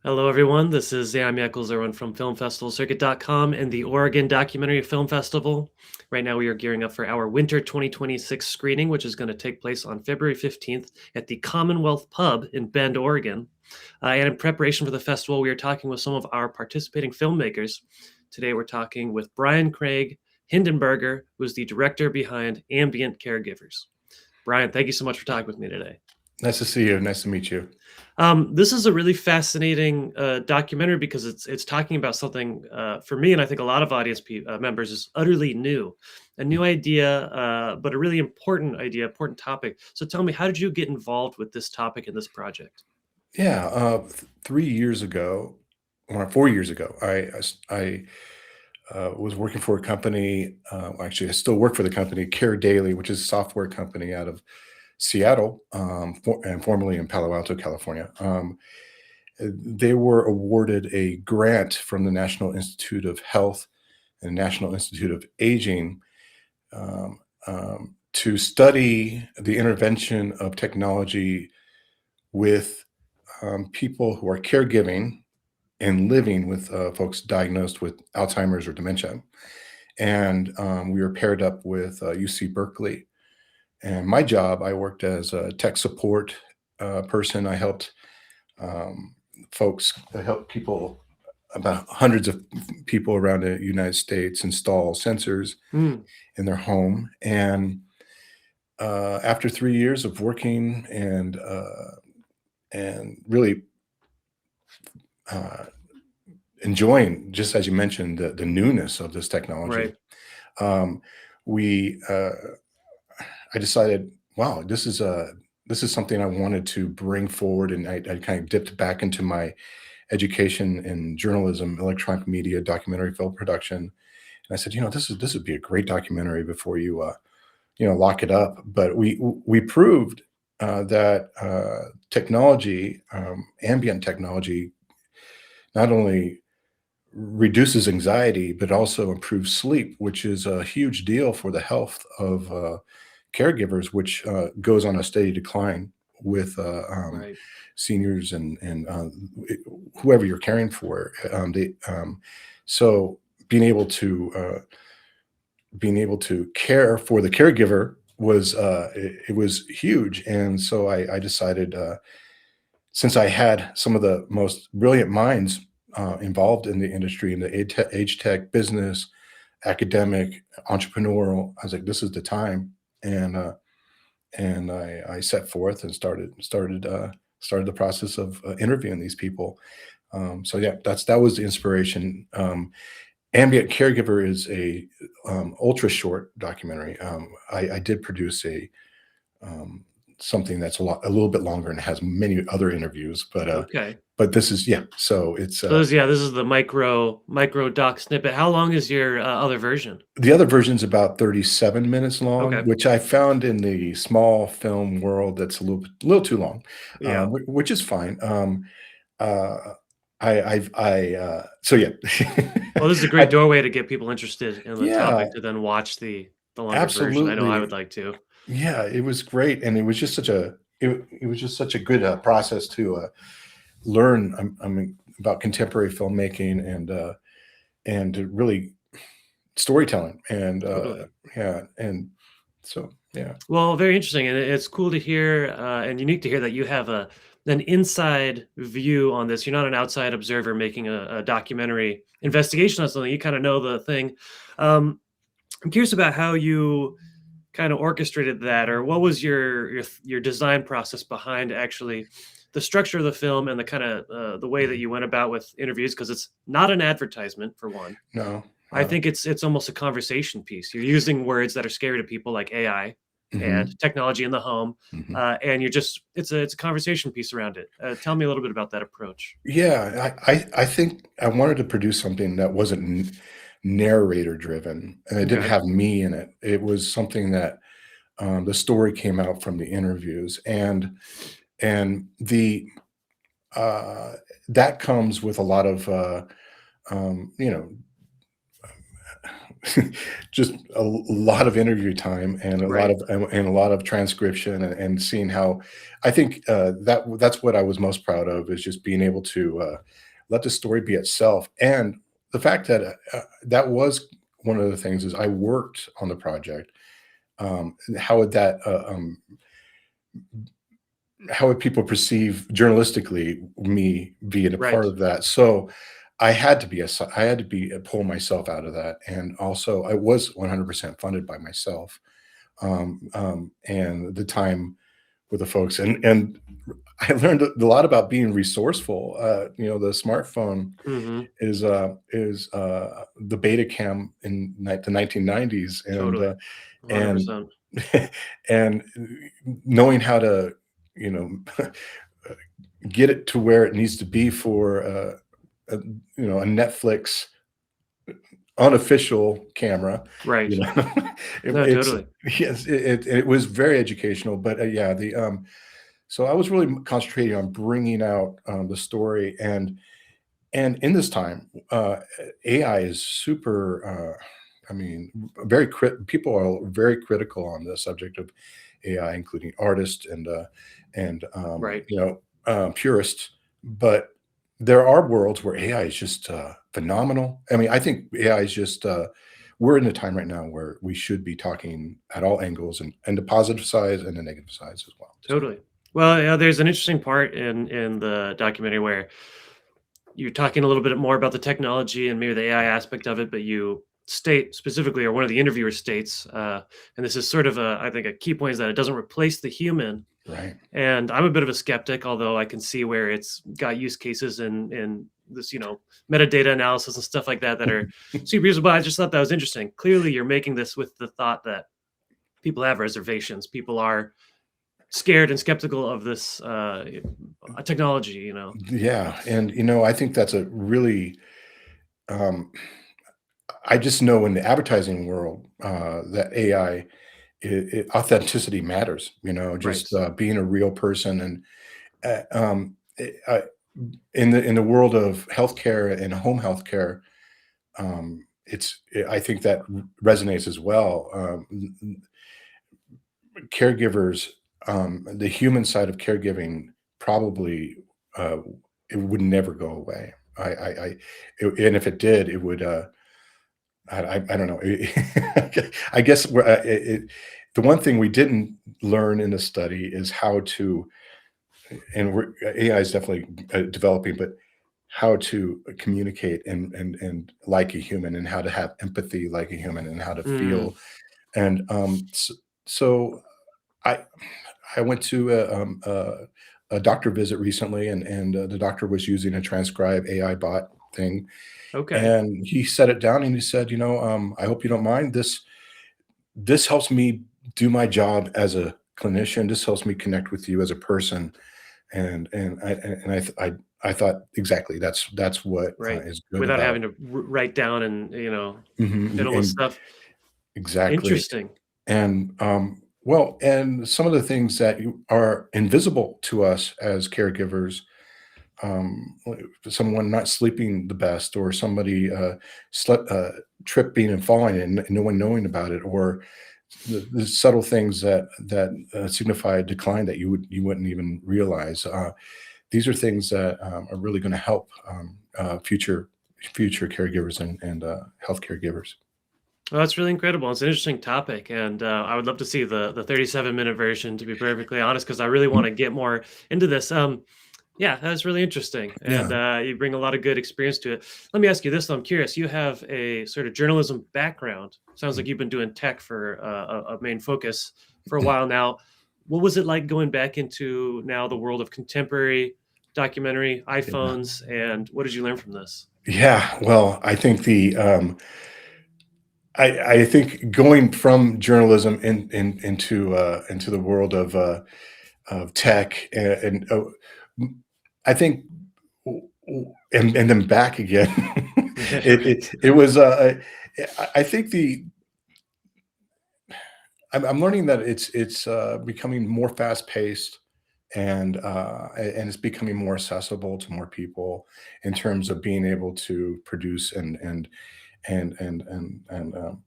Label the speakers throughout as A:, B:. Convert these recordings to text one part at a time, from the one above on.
A: Hello, everyone. This is Sam Eccles from FilmFestivalCircuit.com and the Oregon Documentary Film Festival. Right now, we are gearing up for our Winter 2026 screening, which is going to take place on February 15th at the Commonwealth Pub in Bend, Oregon. And in preparation for the festival, we are talking with some of our participating filmmakers. Today, we're talking with Brian Craig Hindenberger, who is the director behind Ambient Caregivers. Brian, thank you so much for talking with me today.
B: Nice to see you. Nice to meet you.
A: This is a really fascinating documentary because it's talking about something for me, and I think a lot of members is utterly new, a new idea, but a really important idea, important topic. So tell me, how did you get involved with this topic and this project?
B: Yeah, 3 years ago, or 4 years ago, I was working for a company. Actually, I still work for the company, Care Daily, which is a software company out of Seattle, and formerly in Palo Alto, California. They were awarded a grant from the National Institute of Health and National Institute of Aging um, to study the intervention of technology with people who are caregiving and living with folks diagnosed with Alzheimer's or dementia. And we were paired up with UC Berkeley. And my job, I worked as a tech support person. I helped I helped people, about hundreds of people around the United States, install sensors
A: Hmm.
B: in their home. And after 3 years of working and really uh, enjoying, just as you mentioned, the newness of this technology,
A: Right.
B: um, we I decided, wow, this is something I wanted to bring forward, and I kind of dipped back into my education in journalism, electronic media, documentary film production, and I said, this would be a great documentary before you lock it up. But we proved that technology, ambient technology, not only reduces anxiety, but also improves sleep, which is a huge deal for the health of caregivers, which goes on a steady decline with
A: Right.
B: seniors and whoever you're caring for. So being able to care for the caregiver was it was huge, and so I decided, since I had some of the most brilliant minds involved in the industry, in the age tech business, academic, entrepreneurial. I was like, this is the time, and I set forth and started the process of interviewing these people. So yeah, that was the inspiration. Ambient Caregiver is a ultra short documentary. I did produce a um, something that's a little bit longer and has many other interviews,
A: Okay.
B: but this is, yeah. So it's
A: So this is the micro doc snippet. How long is your other version?
B: the other version's about 37 minutes long,
A: Okay.
B: which I found in the small film world that's a little too long,
A: Yeah.
B: which is fine. Uh, so yeah,
A: Well, this is a great
B: I,
A: doorway to get people interested in the
B: yeah,
A: topic to then watch the longer version. I know I would
B: absolutely.
A: like to.
B: Yeah, it was great, and it was just such a good process to learn, I mean, about contemporary filmmaking and to really storytelling, and
A: Totally.
B: yeah, and so yeah.
A: Well, very interesting, and it's cool to hear and unique to hear that you have a an inside view on this. You're not an outside observer making a documentary investigation on something. You kind of know the thing. Um, I'm curious about how you kind of orchestrated that, or what was your design process behind actually the structure of the film and the kind of the way that
B: Mhm.
A: you went about with interviews, because it's not an advertisement for one.
B: No,
A: I
B: not a
A: think it's almost a conversation piece. You're using words that are scary to people like AI and
B: mhm,
A: technology in the home,
B: mhm.
A: and you're just it's a conversation piece around it. Tell me a little bit about that approach.
B: Yeah, I think I wanted to produce something that wasn't narrator driven, and it didn't
A: Okay.
B: have me in it. It was something that the story came out from the interviews, and the uh, that comes with a lot of um, you know just a lot of interview time and
A: Right.
B: a lot of transcription and seeing how I think that's what I was most proud of is just being able to let the story be itself. And the fact that that was one of the things is I worked on the project. How would that how would people perceive journalistically me being a part
A: Right.
B: of that? So I had to be I had to be pull myself out of that, and also I was 100% funded by myself, and the time with the folks, and I learned a lot about being resourceful. The smartphone
A: Hmm.
B: is the beta cam in the 1990s,
A: Totally.
B: and
A: 100%.
B: and knowing how to you know get it to where it needs to be for a, a Netflix unofficial camera.
A: Right.
B: You know,
A: No,
B: it's
A: totally.
B: yes, it was very educational. But yeah, the so I was really concentrating on bringing out the story, and in this time, AI is super. I mean, people are very critical on the subject of AI, including artists and
A: Right.
B: purists. But there are worlds where AI is just phenomenal. I mean, I think AI is just. We're in a time right now where we should be talking at all angles and the positive sides and the negative sides as well. So
A: Totally. Well, yeah, there's an interesting part in the documentary where you're talking a little bit more about the technology and maybe the AI aspect of it, but you state specifically, or one of the interviewers states, and this is sort of I think a key point is that it doesn't replace the human.
B: right,
A: And I'm a bit of a skeptic, although I can see where it's got use cases in this, metadata analysis and stuff like that that are super usable. I just thought that was interesting. Clearly, you're making this with the thought that people have reservations. People are scared and skeptical of this technology.
B: yeah, and I think that's a really um, I just know in the advertising world that AI authenticity matters.
A: Right.
B: Just being a real person, and in the world of healthcare and home healthcare, I think that resonates as well. Caregivers, the human side of caregiving probably uh, it would never go away. And if it did, it would. I don't know. I guess the one thing we didn't learn in the study is how to, and AI is definitely developing, but how to communicate and like a human, and how to have empathy like a human, and how to
A: Mm,
B: feel. And so I I went to a doctor visit recently, and the doctor was using a transcribe AI bot thing,
A: okay.
B: and he set it down and he said, I hope you don't mind this. This helps me do my job as a clinician. This helps me connect with you as a person. And I thought exactly that's what
A: Right.
B: is good
A: Without
B: about.
A: having to write down and
B: Mhm,
A: fiddle with
B: and
A: stuff.
B: exactly.
A: Interesting.
B: And well, and some of the things that are invisible to us as caregivers, like someone not sleeping the best, or somebody tripping and falling and no one knowing about it, or the subtle things that signify a decline that you wouldn't even realize. These are things that are really going to help future caregivers and health caregivers.
A: Well, that's really incredible. It's an interesting topic, and I would love to see the 37-minute version. To be perfectly honest, because I really want to get more into this. Yeah, that's really interesting, and
B: Yeah,
A: you bring a lot of good experience to it. Let me ask you this, though. I'm curious. You have a sort of journalism background. Sounds like you've been doing tech for a main focus for a while now. What was it like going back into now the world of contemporary documentary,
B: yeah.
A: iPhones, and what did you learn from this?
B: Yeah, well, I think I think going from journalism into the world of tech, I think, and then back again.
A: Right.
B: It was I think I'm learning that it's becoming more fast paced, and it's becoming more accessible to more people in terms of being able to produce and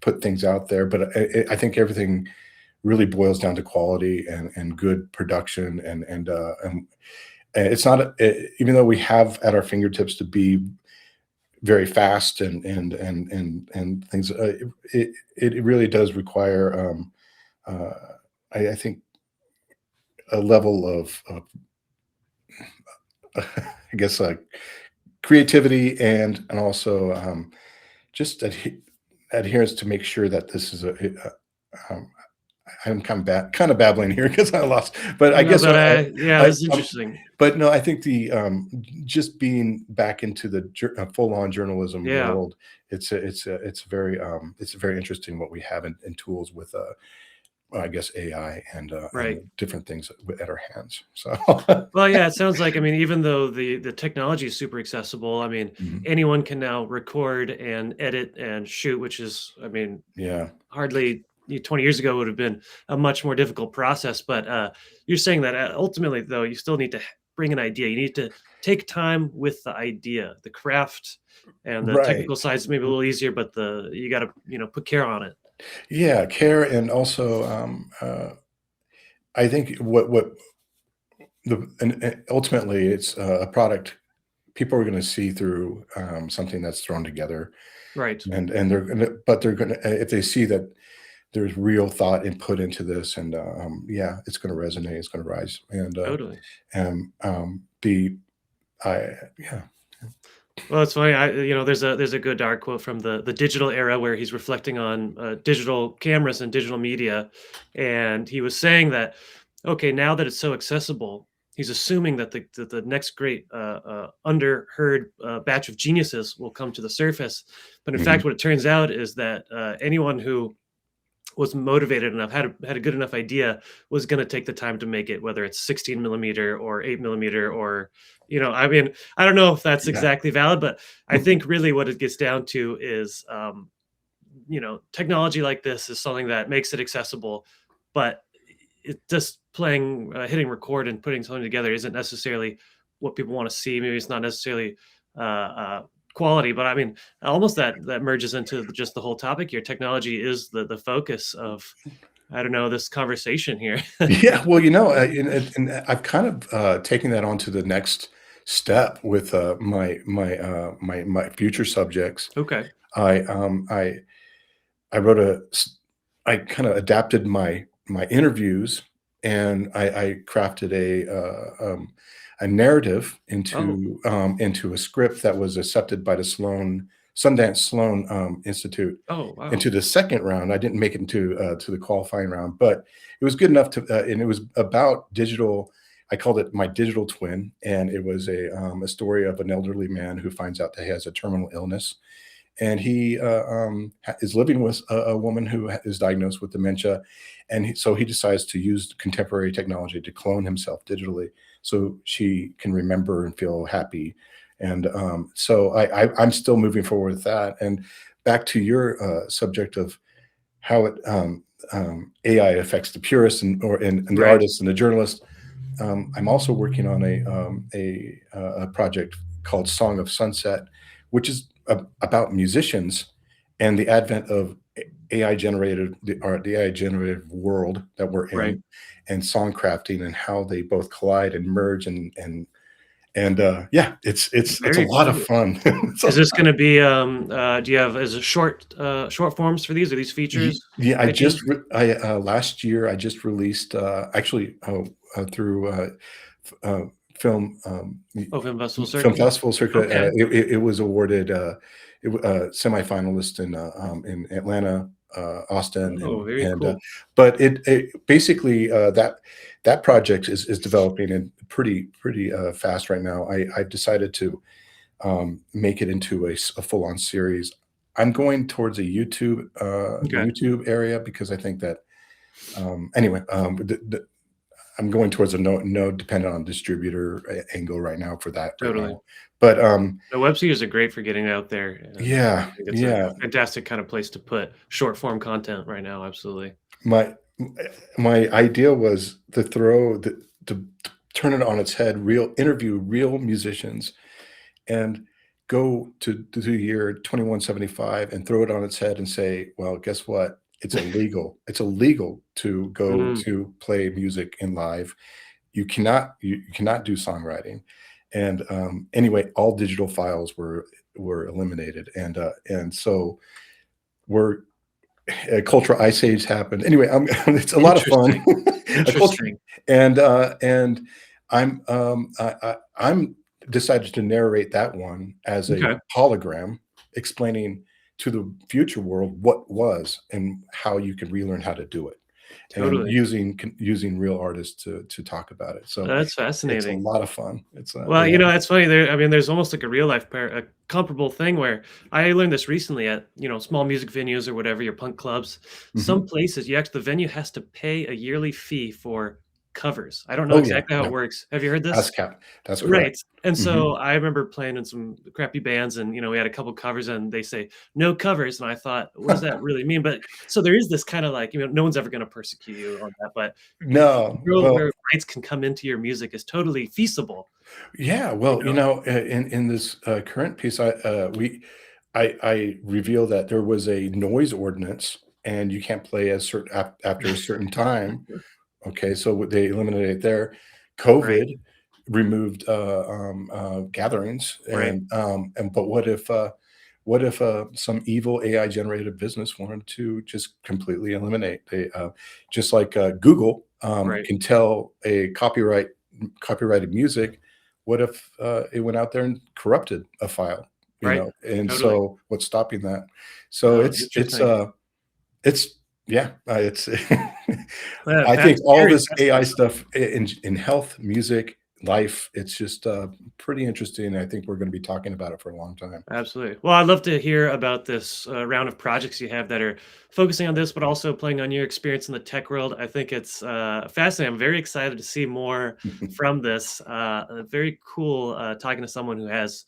B: put things out there. But I think everything really boils down to quality and good production and it's not even though we have at our fingertips to be very fast and things. It really does require, uh, I think, a level of I guess creativity and also just adherence to make sure that this is um, I'm kind of babbling here because I lost, but I
A: No,
B: guess
A: but yeah,
B: I
A: this is interesting.
B: but no, I think the just being back into the full on journalism
A: Yeah.
B: world, it's very interesting what we have in tools with I guess AI and
A: Right.
B: different things at our hands. So
A: Well, yeah, it sounds like, I mean, even though the technology is super accessible, I mean,
B: Mhm.
A: anyone can now record and edit and shoot, which is, I mean,
B: Yeah,
A: hardly 20 years ago would have been a much more difficult process. But you're saying that ultimately, though, you still need to bring an idea. You need to take time with the idea, the craft, and the
B: right.
A: technical side is maybe a little easier, but the you got to put care on it.
B: Yeah, care and also I think what and ultimately it's a product people are going to see through something that's thrown together
A: Right.
B: and they're gonna but they're gonna if they see that there's real thought and put into this and yeah, it's going to resonate, it's going to rise
A: Totally.
B: be I yeah.
A: Well, it's funny. There's a good dark quote from the digital era where he's reflecting on digital cameras and digital media, and he was saying that okay, now that it's so accessible, he's assuming that the next great underheard batch of geniuses will come to the surface. But in
B: Mhm.
A: fact, what it turns out is that anyone who was motivated enough, had a good enough idea, was going to take the time to make it, whether it's 16 millimeter or 8 millimeter, or I mean, I don't know if that's
B: Yeah.
A: exactly valid, but I think really what it gets down to is, technology like this is something that makes it accessible, but it just playing, hitting record and putting something together isn't necessarily what people want to see. Maybe it's not necessarily uh, quality, but I mean, almost that merges into just the whole topic here. Technology is the focus of, I don't know, this conversation here.
B: Yeah, well, and I've kind of taken that on to the next step with my future subjects.
A: Okay.
B: I I wrote I kind of adapted my interviews and I crafted a narrative
A: Oh.
B: into a script that was accepted by the Sundance Sloan Institute
A: Oh, wow.
B: into the second round. I didn't make it into to the qualifying round, but it was good enough to, and it was about digital. I called it my digital twin, and it was a story of an elderly man who finds out that he has a terminal illness, and he is living with a woman who is diagnosed with dementia, and so he decides to use contemporary technology to clone himself digitally, so she can remember and feel happy. And so I'm still moving forward with that. And back to your subject of how AI affects the purist and the
A: Right.
B: artist and the journalist. I'm also working on a project called Song of Sunset, which is about musicians and the advent of AI generated the AI generated world that we're
A: Right.
B: in, and song crafting and how they both collide and merge and yeah, it's a
A: Very
B: lot of
A: cool.
B: fun.
A: Is
B: So
A: this going to be, do you have, is it short forms for these? Are these features,
B: yeah,
A: ideas?
B: last year I just released actually through uh, film
A: Oh, Film Festival
B: film
A: Circuit.
B: festival circuit.
A: Okay.
B: It was awarded semifinalist in Atlanta, Austin,
A: Oh, very
B: and
A: cool.
B: but it basically that project is developing and pretty fast right now. I've decided to make it into a full on series. I'm going towards a the
A: Okay.
B: YouTube area because I think that anyway, I'm going towards a no dependent on distributor angle right now for that right
A: Totally.
B: now. But
A: The web series are great for getting out there, and I
B: yeah,
A: think it's a
B: yeah,
A: fantastic kind of place to put short form content right now. Absolutely.
B: my my idea was to to turn it on its head, real interview real musicians and go to the year 2175 and throw it on its head and say, well, guess what? It's illegal. It's illegal to go
A: Mm,
B: to play music in live. You cannot do songwriting. And anyway, all digital files were eliminated, and so we're a cultural ice age happened. Anyway, it's a lot of fun.
A: interesting.
B: A culture,
A: Interesting.
B: and I'm decided to narrate that one as a
A: Okay.
B: hologram, explaining to the future world what was and how you can relearn how to do it, and
A: Totally.
B: using real artists to talk about it. So
A: That's
B: it's a
A: fascinating.
B: lot of fun. It's
A: Well,
B: yeah.
A: it's funny there. I mean, there's almost like a real life a comparable thing where I learned this recently at, small music venues or whatever, your punk clubs. Some
B: Mhm.
A: places the venue has to pay a yearly fee for covers. I don't know
B: Oh yeah,
A: exactly how it
B: yeah.
A: works. Have you heard this?
B: ASCAP. That's correct.
A: Right. And
B: Mhm.
A: so I remember playing in some crappy bands and, we had a couple covers and they say no covers. And I thought, what does that really mean? But so there is this kind of like, no one's ever going to persecute you on that, but
B: No, well,
A: where rights can come into your music is totally feasible,
B: yeah,
A: you
B: well,
A: know?
B: in this current piece, I reveal that there was a noise ordinance, and you can't play a certain after a certain time. Okay, so they eliminated there.
A: Right.
B: COVID removed gatherings,
A: Right.
B: and but what if some evil AI generated business wanted to just completely eliminate just like Google
A: Right.
B: can tell a copyrighted music. What if it went out there and corrupted a file?
A: Right.
B: And
A: Totally.
B: so what's stopping that? So
A: Oh, interesting.
B: it's yeah, it's
A: Yeah,
B: I think all
A: very
B: this AI
A: fascinating.
B: stuff in health, music, life, it's just, pretty interesting. I think we're gonna be talking about it for a long time.
A: Absolutely. Well, I'd love to hear about this round of projects you have that are focusing on this, but also playing on your experience in the tech world. I think it's fascinating. I'm very excited to see more from this. Very cool talking to someone who has,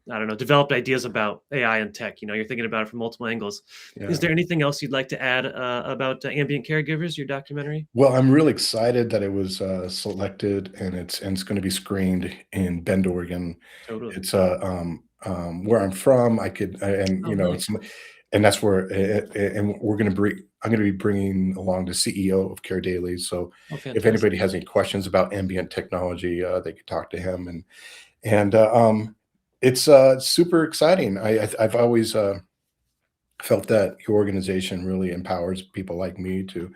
A: I don't know, developed ideas about AI and tech. You're thinking about it from multiple angles. Is
B: Yeah.
A: there anything else you'd like to add about Ambient Caregivers, your documentary?
B: Well, I'm really excited that it was, selected, and it's gonna be screened in Bend, Oregon.
A: Totally.
B: It's, where I'm from. I could and,
A: Oh, nice.
B: it's and that's where and we're gonna bring I'm gonna be bringing along the CEO of Care Daily, so
A: Oh,
B: if
A: fantastic.
B: anybody has any questions about ambient technology, they could talk to him, and, it's, super exciting. I've always, felt that your organization really empowers people like me to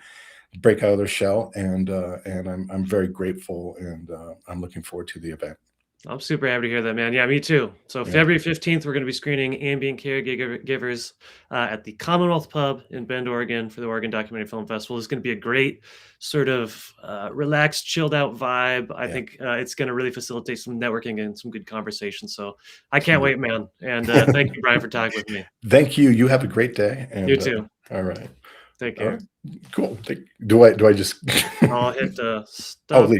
B: break out of their shell, and I'm very grateful, and I'm looking forward to the event.
A: I'm super happy to hear that, man. Yeah, me too. So
B: Yeah,
A: February 15th, we're going to be screening Ambient Caregivers at the Commonwealth Pub in Bend, Oregon for the Oregon Documentary Film Festival. It's going to be a great sort of relaxed, chilled out vibe. I
B: yeah.
A: think it's going to really facilitate some networking and some good conversation. So I can't
B: Sweet.
A: wait, man. And thank you, Brian, for talking with me.
B: Thank you. You have a great day,
A: You
B: and
A: too.
B: all right.
A: Take
B: All right.
A: care.
B: Cool. Do I just
A: I'll hit
B: oh
A: stop.
B: leave?